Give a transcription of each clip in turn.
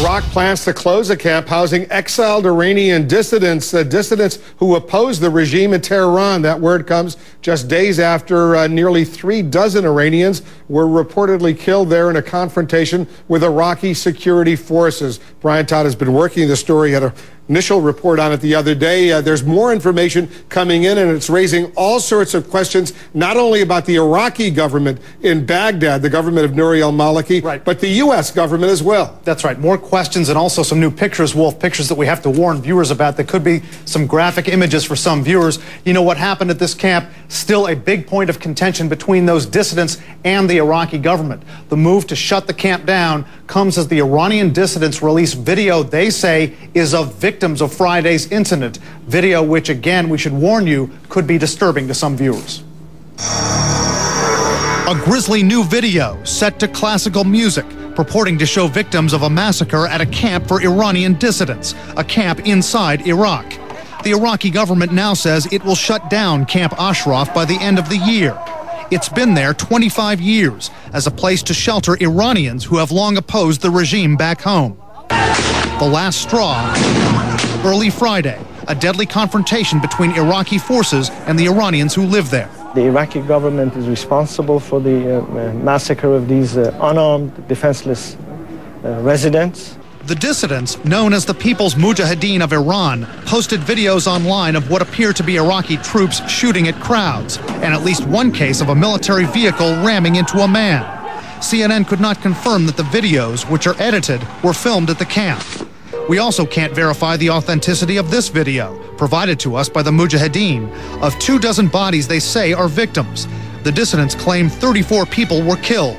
Iraq plans to close a camp housing exiled Iranian dissidents, dissidents who oppose the regime in Tehran. That word comes just days after nearly 36 Iranians were reportedly killed there in a confrontation with Iraqi security forces. Brian Todd has been working the story, had an initial report on it the other day. There's more information coming in, and it's raising all sorts of questions, not only about the Iraqi government in Baghdad, the government of Nouri al-Maliki, but the U.S. government as well. That's right. More questions and also some new pictures, Wolf, pictures that we have to warn viewers about. There could be some graphic images for some viewers. You know what happened at this camp? Still a big point of contention between those dissidents and the Iraqi government. The move to shut the camp down comes as the Iranian dissidents release video they say is of victims of Friday's incident. Video which, again, we should warn you, could be disturbing to some viewers. A grisly new video set to classical music purporting to show victims of a massacre at a camp for Iranian dissidents, a camp inside Iraq. The Iraqi government now says it will shut down Camp Ashraf by the end of the year. It's been there 25 years as a place to shelter Iranians who have long opposed the regime back home. The last straw, early Friday, a deadly confrontation between Iraqi forces and the Iranians who live there. The Iraqi government is responsible for the massacre of these unarmed, defenseless residents. The dissidents, known as the People's Mujahedeen of Iran, posted videos online of what appear to be Iraqi troops shooting at crowds, and at least one case of a military vehicle ramming into a man. CNN could not confirm that the videos, which are edited, were filmed at the camp. We also can't verify the authenticity of this video, provided to us by the Mujahedeen, of 24 bodies they say are victims. The dissidents claim 34 people were killed.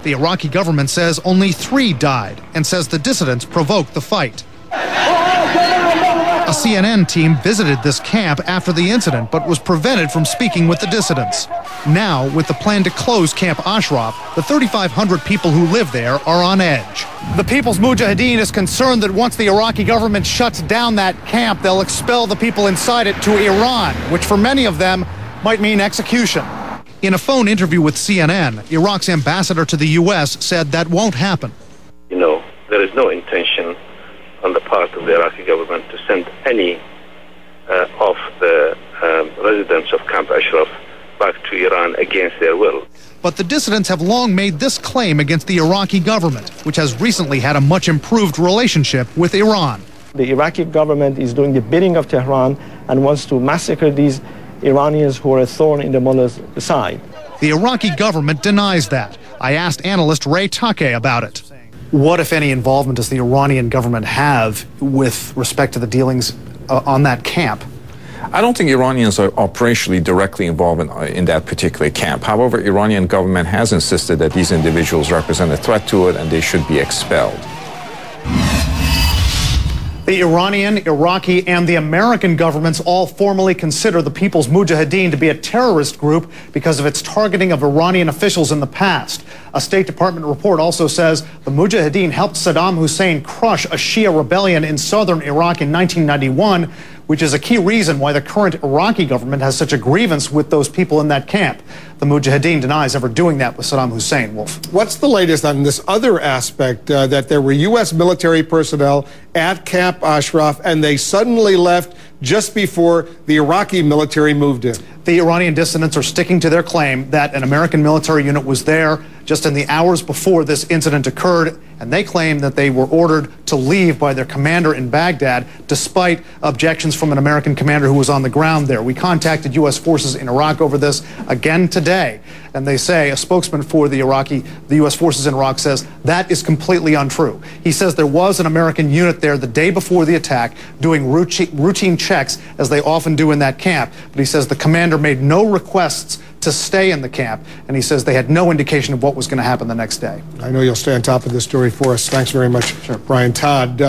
The Iraqi government says only 3 died and says the dissidents provoked the fight. A CNN team visited this camp after the incident but was prevented from speaking with the dissidents. Now, with the plan to close Camp Ashraf, the 3,500 people who live there are on edge. The People's Mujahedeen is concerned that once the Iraqi government shuts down that camp, they'll expel the people inside it to Iran, which for many of them might mean execution. In a phone interview with CNN, Iraq's ambassador to the U.S. said that won't happen. You know, there is no intention on the part of the Iraqi government to send any of the residents of Camp Ashraf back to Iran against their will. But the dissidents have long made this claim against the Iraqi government, which has recently had a much improved relationship with Iran. The Iraqi government is doing the bidding of Tehran and wants to massacre these Iranians who are a thorn in the mullah's side. The Iraqi government denies that. I asked analyst Ray Takei about it. What, if any, involvement does the Iranian government have with respect to the dealings on that camp? I don't think Iranians are operationally directly involved in that particular camp. However, Iranian government has insisted that these individuals represent a threat to it and they should be expelled. The Iranian, Iraqi, and the American governments all formally consider the People's Mujahedeen to be a terrorist group because of its targeting of Iranian officials in the past. A State Department report also says the Mujahedeen helped Saddam Hussein crush a Shia rebellion in southern Iraq in 1991, which is a key reason why the current Iraqi government has such a grievance with those people in that camp. The Mujahedeen denies ever doing that with Saddam Hussein, Wolf. What's the latest on this other aspect, that there were U.S. military personnel at Camp Ashraf and they suddenly left just before the Iraqi military moved in? The Iranian dissidents are sticking to their claim that an American military unit was there just in the hours before this incident occurred, and they claim that they were ordered to leave by their commander in Baghdad, despite objections from an American commander who was on the ground there. We contacted U.S. forces in Iraq over this again today, and they say, a spokesman for the U.S. forces in Iraq says that is completely untrue. He says there was an American unit there the day before the attack doing routine checks, as they often do in that camp, but he says the commander made no requests to stay in the camp, and he says they had no indication of what was going to happen the next day. I know you'll stay on top of this story for us. Thanks very much, Brian Todd.